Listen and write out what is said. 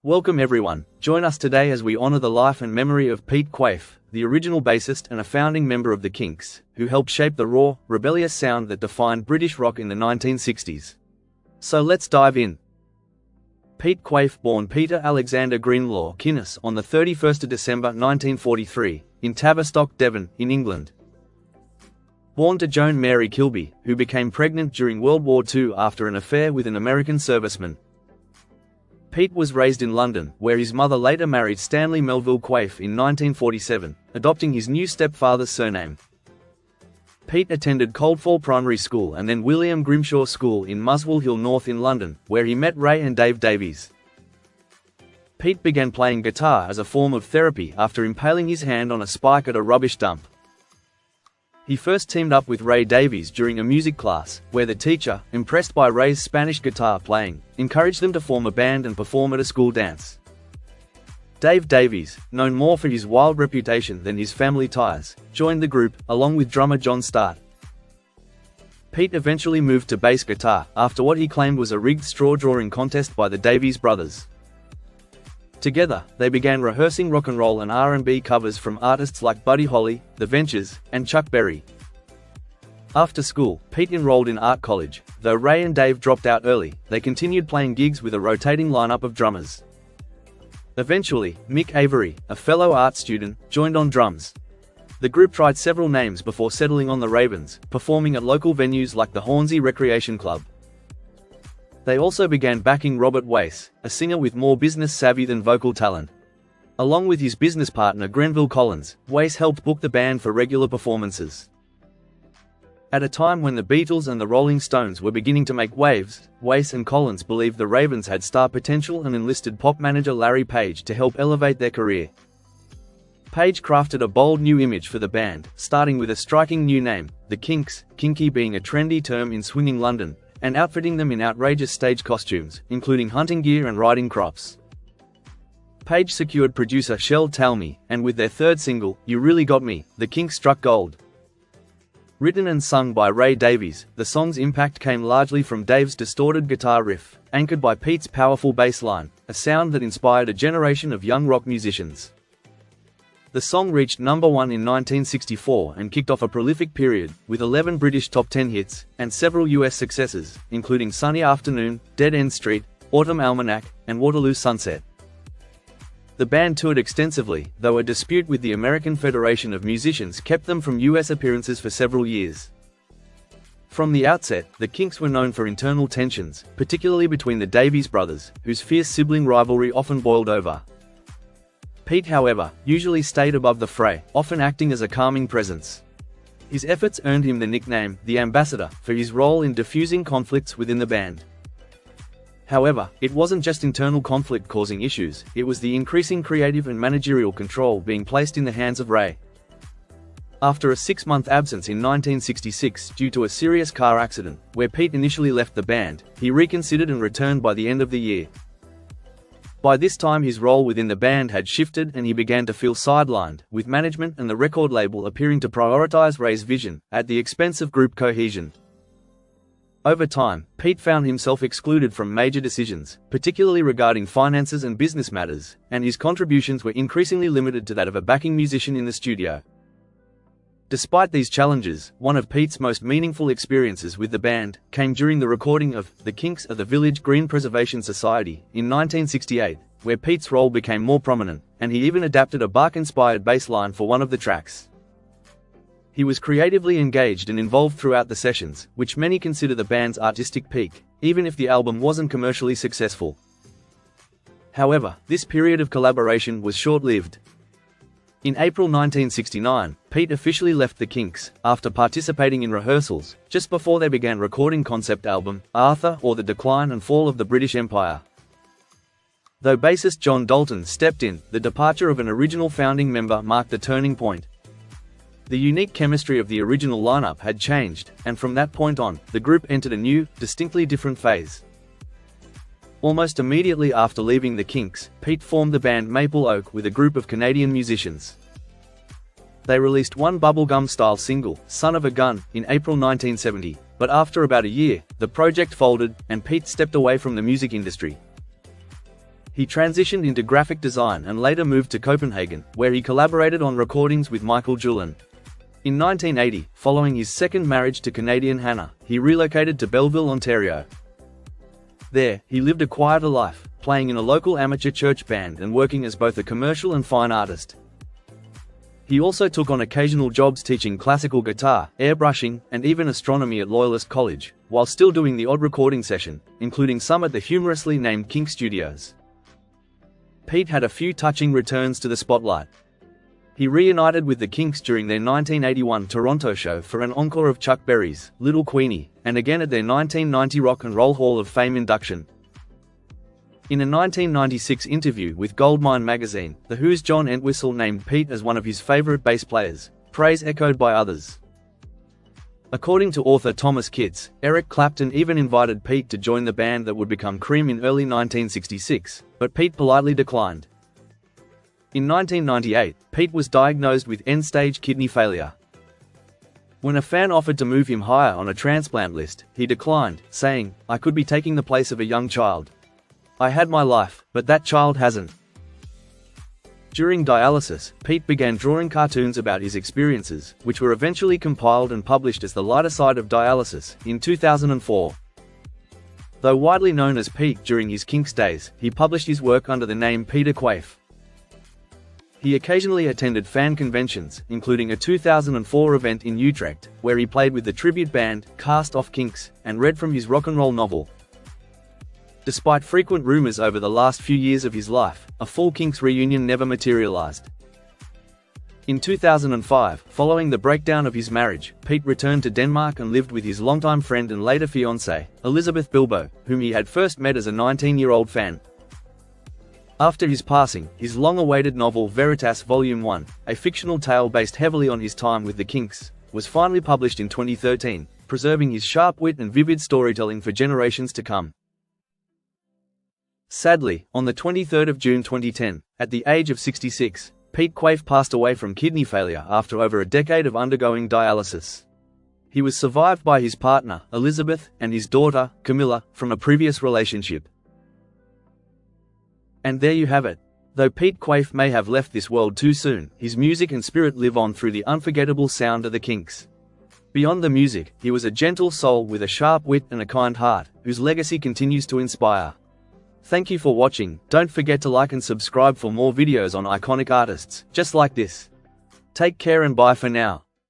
Welcome everyone, join us today as we honor the life and memory of Pete Quaife, the original bassist and a founding member of the Kinks, who helped shape the raw, rebellious sound that defined British rock in the 1960s. So let's dive in. Pete Quaife, born Peter Alexander Greenlaw Kinnes on the 31st of December 1943, in Tavistock, Devon, in England. Born to Joan Mary Kilby, who became pregnant during World War II after an affair with an American serviceman. Pete was raised in London, where his mother later married Stanley Melville Quaife in 1947, adopting his new stepfather's surname. Pete attended Coldfall Primary School and then William Grimshaw School in Muswell Hill North in London, where he met Ray and Dave Davies. Pete began playing guitar as a form of therapy after impaling his hand on a spike at a rubbish dump. He first teamed up with Ray Davies during a music class, where the teacher, impressed by Ray's Spanish guitar playing, encouraged them to form a band and perform at a school dance. Dave Davies, known more for his wild reputation than his family ties, joined the group, along with drummer John Start. Pete eventually moved to bass guitar, after what he claimed was a rigged straw-drawing contest by the Davies brothers. Together, they began rehearsing rock and roll and R&B covers from artists like Buddy Holly, The Ventures, and Chuck Berry. After school, Pete enrolled in art college. Though Ray and Dave dropped out early, they continued playing gigs with a rotating lineup of drummers. Eventually, Mick Avery, a fellow art student, joined on drums. The group tried several names before settling on the Ravens, performing at local venues like the Hornsey Recreation Club. They also began backing Robert Wace, a singer with more business savvy than vocal talent. Along with his business partner Grenville Collins, Wace helped book the band for regular performances. At a time when the Beatles and the Rolling Stones were beginning to make waves, Wace and Collins believed the Ravens had star potential and enlisted pop manager Larry Page to help elevate their career. Page crafted a bold new image for the band, starting with a striking new name, the Kinks, kinky being a trendy term in swinging London, and outfitting them in outrageous stage costumes, including hunting gear and riding crops. Page secured producer Shel Talmy, and with their third single, You Really Got Me, the Kinks struck gold. Written and sung by Ray Davies, the song's impact came largely from Dave's distorted guitar riff, anchored by Pete's powerful bass line, a sound that inspired a generation of young rock musicians. The song reached number 1 in 1964 and kicked off a prolific period, with 11 British top 10 hits, and several US successes, including Sunny Afternoon, Dead End Street, Autumn Almanac, and Waterloo Sunset. The band toured extensively, though a dispute with the American Federation of Musicians kept them from US appearances for several years. From the outset, the Kinks were known for internal tensions, particularly between the Davies brothers, whose fierce sibling rivalry often boiled over. Pete, however, usually stayed above the fray, often acting as a calming presence. His efforts earned him the nickname, the Ambassador, for his role in diffusing conflicts within the band. However, it wasn't just internal conflict causing issues, it was the increasing creative and managerial control being placed in the hands of Ray. After a 6-month absence in 1966 due to a serious car accident, where Pete initially left the band, he reconsidered and returned by the end of the year. By this time his role within the band had shifted and he began to feel sidelined, with management and the record label appearing to prioritize Ray's vision, at the expense of group cohesion. Over time, Pete found himself excluded from major decisions, particularly regarding finances and business matters, and his contributions were increasingly limited to that of a backing musician in the studio. Despite these challenges, one of Pete's most meaningful experiences with the band came during the recording of The Kinks at the Village Green Preservation Society in 1968, where Pete's role became more prominent, and he even adapted a Bach-inspired bass line for one of the tracks. He was creatively engaged and involved throughout the sessions, which many consider the band's artistic peak, even if the album wasn't commercially successful. However, this period of collaboration was short-lived. In April 1969, Pete officially left the Kinks, after participating in rehearsals, just before they began recording concept album, Arthur or the Decline and Fall of the British Empire. Though bassist John Dalton stepped in, the departure of an original founding member marked a turning point. The unique chemistry of the original lineup had changed, and from that point on, the group entered a new, distinctly different phase. Almost immediately after leaving the Kinks, Pete formed the band Maple Oak with a group of Canadian musicians. They released one bubblegum-style single, Son of a Gun, in April 1970, but after about a year, the project folded, and Pete stepped away from the music industry. He transitioned into graphic design and later moved to Copenhagen, where he collaborated on recordings with Michael Jullin. In 1980, following his second marriage to Canadian Hannah, he relocated to Belleville, Ontario. There, he lived a quieter life, playing in a local amateur church band and working as both a commercial and fine artist. He also took on occasional jobs teaching classical guitar, airbrushing, and even astronomy at Loyalist College, while still doing the odd recording session, including some at the humorously named Kinks studios. Pete had a few touching returns to the spotlight. He reunited with the Kinks during their 1981 Toronto show for an encore of Chuck Berry's Little Queenie, and again at their 1990 Rock and Roll Hall of Fame induction. In a 1996 interview with Goldmine magazine, The Who's John Entwistle named Pete as one of his favorite bass players, praise echoed by others. According to author Thomas Kitts, Eric Clapton even invited Pete to join the band that would become Cream in early 1966, but Pete politely declined. In 1998, Pete was diagnosed with end-stage kidney failure. When a fan offered to move him higher on a transplant list, he declined, saying, "I could be taking the place of a young child. I had my life, but that child hasn't." During dialysis, Pete began drawing cartoons about his experiences, which were eventually compiled and published as The Lighter Side of Dialysis, in 2004. Though widely known as Pete during his Kinks days, he published his work under the name Peter Quaife. He occasionally attended fan conventions, including a 2004 event in Utrecht, where he played with the tribute band, Cast Off Kinks, and read from his rock and roll novel. Despite frequent rumors over the last few years of his life, a full Kinks reunion never materialized. In 2005, following the breakdown of his marriage, Pete returned to Denmark and lived with his longtime friend and later fiancée, Elizabeth Bilbo, whom he had first met as a 19-year-old fan. After his passing, his long-awaited novel Veritas Volume 1, a fictional tale based heavily on his time with the Kinks, was finally published in 2013, preserving his sharp wit and vivid storytelling for generations to come. Sadly, on the 23rd of June 2010, at the age of 66, Pete Quaife passed away from kidney failure after over a decade of undergoing dialysis. He was survived by his partner, Elizabeth, and his daughter, Camilla, from a previous relationship. And there you have it. Though Pete Quaife may have left this world too soon, his music and spirit live on through the unforgettable sound of the Kinks. Beyond the music, he was a gentle soul with a sharp wit and a kind heart, whose legacy continues to inspire. Thank you for watching. Don't forget to like and subscribe for more videos on iconic artists, just like this. Take care and bye for now.